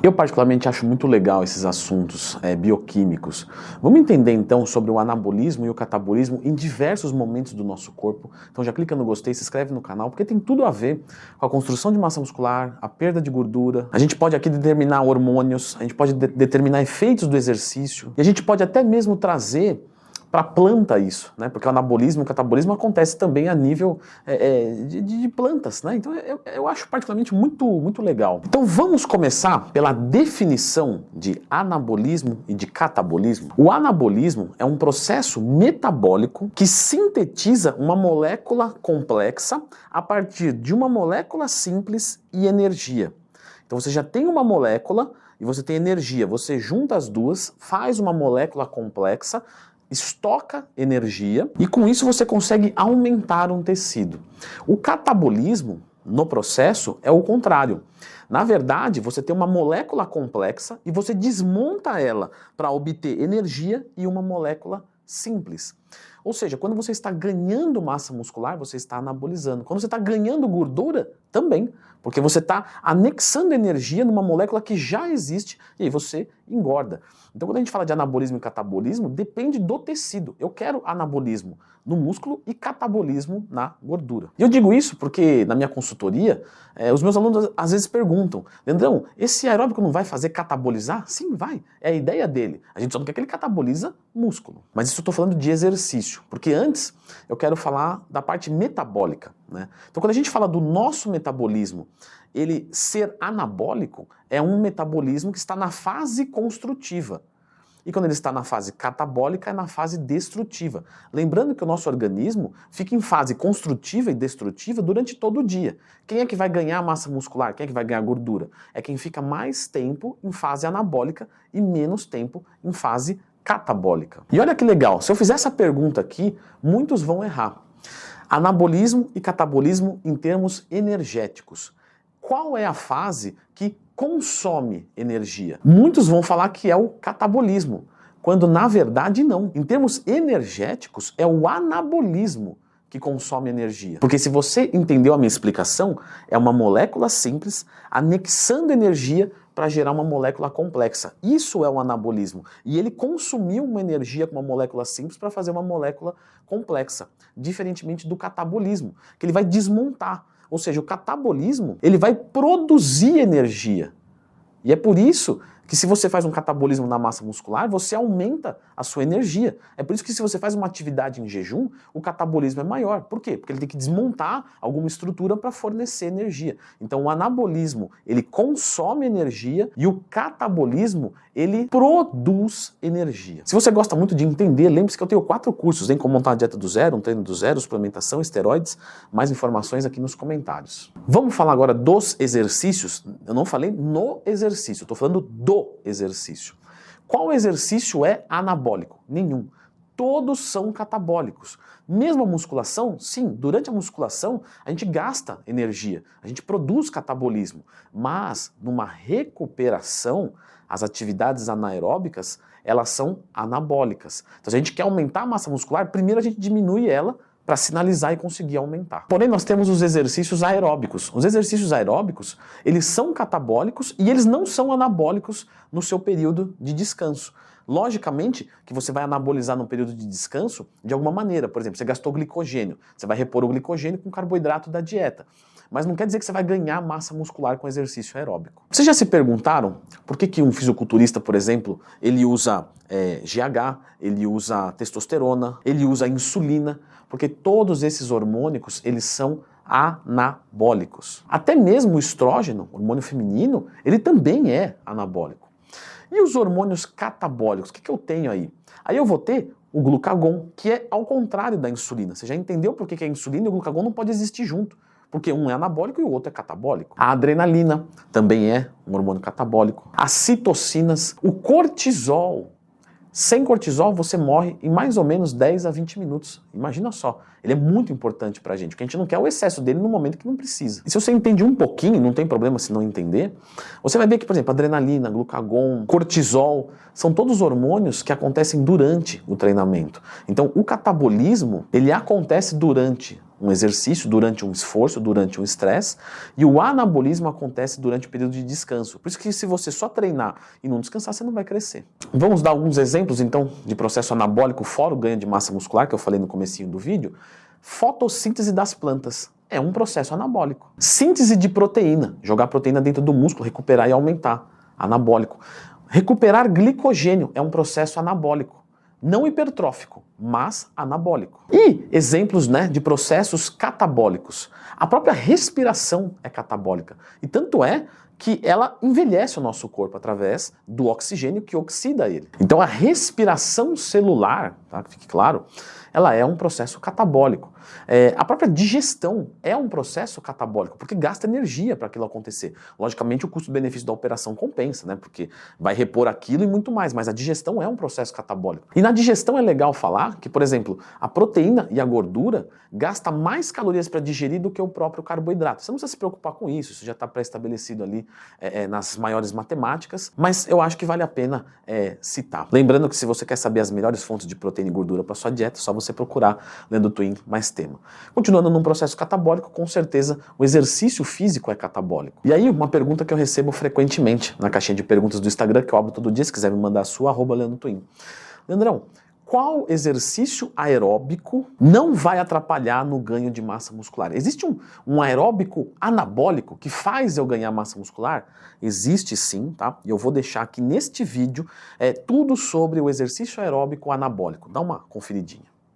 Eu particularmente acho muito legal esses assuntos bioquímicos. Vamos entender então sobre o anabolismo e o catabolismo em diversos momentos do nosso corpo. Então já clica no gostei, se inscreve no canal, porque tem tudo a ver com a construção de massa muscular, a perda de gordura. A gente pode aqui determinar hormônios, a gente pode determinar efeitos do exercício, e a gente pode até mesmo trazer para a planta isso, né? Porque o anabolismo e o catabolismo acontece também a nível de plantas, né? Então eu acho particularmente muito legal. Então vamos começar pela definição de anabolismo e de catabolismo. O anabolismo é um processo metabólico que sintetiza uma molécula complexa a partir de uma molécula simples e energia. Então você já tem uma molécula e você tem energia, você junta as duas, faz uma molécula complexa, estoca energia e com isso você consegue aumentar um tecido. O catabolismo no processo é o contrário. Na verdade, você tem uma molécula complexa e você desmonta ela para obter energia e uma molécula simples. Ou seja, quando você está ganhando massa muscular, você está anabolizando. Quando você está ganhando gordura, também. Porque você está anexando energia numa molécula que já existe e aí você engorda. Então quando a gente fala de anabolismo e catabolismo, depende do tecido. Eu quero anabolismo no músculo e catabolismo na gordura. E eu digo isso porque na minha consultoria, os meus alunos às vezes perguntam: Leandrão, esse aeróbico não vai fazer catabolizar? Sim, vai. É a ideia dele. A gente só não quer que ele cataboliza músculo. Mas isso eu estou falando de exercício. Porque antes eu quero falar da parte metabólica, né? Então quando a gente fala do nosso metabolismo, ele ser anabólico é um metabolismo que está na fase construtiva. E quando ele está na fase catabólica, é na fase destrutiva. Lembrando que o nosso organismo fica em fase construtiva e destrutiva durante todo o dia. Quem é que vai ganhar massa muscular? Quem é que vai ganhar gordura? É quem fica mais tempo em fase anabólica e menos tempo em fase catabólica. E olha que legal, se eu fizer essa pergunta aqui, muitos vão errar. Anabolismo e catabolismo em termos energéticos. Qual é a fase que consome energia? Muitos vão falar que é o catabolismo, quando na verdade não. Em termos energéticos, é o anabolismo que consome energia. Porque se você entendeu a minha explicação, é uma molécula simples anexando energia para gerar uma molécula complexa. Isso é o anabolismo. E ele consumiu uma energia com uma molécula simples para fazer uma molécula complexa, diferentemente do catabolismo, que ele vai desmontar. Ou seja, o catabolismo, ele vai produzir energia. E é por isso que se você faz um catabolismo na massa muscular, você aumenta a sua energia. É por isso que se você faz uma atividade em jejum, o catabolismo é maior. Por quê? Porque ele tem que desmontar alguma estrutura para fornecer energia. Então o anabolismo, ele consome energia e o catabolismo, ele produz energia. Se você gosta muito de entender, lembre-se que eu tenho 4 cursos, em como montar uma dieta do zero, um treino do zero, suplementação, esteroides, mais informações aqui nos comentários. Vamos falar agora dos exercícios. Eu não falei no exercício, eu estou falando do exercício. Qual exercício é anabólico? Nenhum. Todos são catabólicos. Mesmo a musculação, sim, durante a musculação a gente gasta energia, a gente produz catabolismo, mas numa recuperação, as atividades anaeróbicas, elas são anabólicas. Então se a gente quer aumentar a massa muscular, primeiro a gente diminui ela para sinalizar e conseguir aumentar. Porém, nós temos os exercícios aeróbicos. Os exercícios aeróbicos, eles são catabólicos e eles não são anabólicos no seu período de descanso. Logicamente que você vai anabolizar no período de descanso de alguma maneira. Por exemplo, você gastou glicogênio, você vai repor o glicogênio com carboidrato da dieta. Mas não quer dizer que você vai ganhar massa muscular com exercício aeróbico. Vocês já se perguntaram por que um fisiculturista, por exemplo, ele usa GH, ele usa testosterona, ele usa insulina? Porque todos esses hormônicos, eles são anabólicos. Até mesmo o estrógeno, hormônio feminino, ele também é anabólico. E os hormônios catabólicos, o que eu tenho aí? Aí eu vou ter o glucagon, que é ao contrário da insulina. Você já entendeu por que a insulina e o glucagon não podem existir junto? Porque um é anabólico e o outro é catabólico. A adrenalina também é um hormônio catabólico. As citocinas, o cortisol. Sem cortisol você morre em mais ou menos 10 a 20 minutos. Imagina só, ele é muito importante pra gente, porque a gente não quer o excesso dele no momento que não precisa. E se você entende um pouquinho, não tem problema se não entender, você vai ver que, por exemplo, adrenalina, glucagon, cortisol, são todos hormônios que acontecem durante o treinamento. Então o catabolismo, ele acontece durante um exercício, durante um esforço, durante um estresse, e o anabolismo acontece durante o período de descanso. Por isso que se você só treinar e não descansar, você não vai crescer. Vamos dar alguns exemplos, então, de processo anabólico fora o ganho de massa muscular, que eu falei no comecinho do vídeo. Fotossíntese das plantas é um processo anabólico. Síntese de proteína, jogar proteína dentro do músculo, recuperar e aumentar, anabólico. Recuperar glicogênio é um processo anabólico. Não hipertrófico, mas anabólico. E exemplos, né, de processos catabólicos. A própria respiração é catabólica. E tanto é que ela envelhece o nosso corpo através do oxigênio que oxida ele. Então a respiração celular, tá, que fique claro, ela é um processo catabólico. A própria digestão é um processo catabólico, porque gasta energia para aquilo acontecer. Logicamente o custo-benefício da operação compensa, né, porque vai repor aquilo e muito mais, mas a digestão é um processo catabólico. E na digestão é legal falar que, por exemplo, a proteína e a gordura gasta mais calorias para digerir do que o próprio carboidrato. Você não precisa se preocupar com isso, isso já está pré-estabelecido ali nas maiores matemáticas, mas eu acho que vale a pena citar. Lembrando que se você quer saber as melhores fontes de proteína e gordura para sua dieta, é só você procurar lendo Twin mais tema. Continuando num processo catabólico, com certeza o exercício físico é catabólico. E aí uma pergunta que eu recebo frequentemente na caixinha de perguntas do Instagram, que eu abro todo dia, se quiser me mandar a sua, @LeandroTwin. Leandrão, qual exercício aeróbico não vai atrapalhar no ganho de massa muscular? Existe um aeróbico anabólico que faz eu ganhar massa muscular? Existe sim, tá? E eu vou deixar aqui neste vídeo tudo sobre o exercício aeróbico anabólico. Dá uma conferidinha.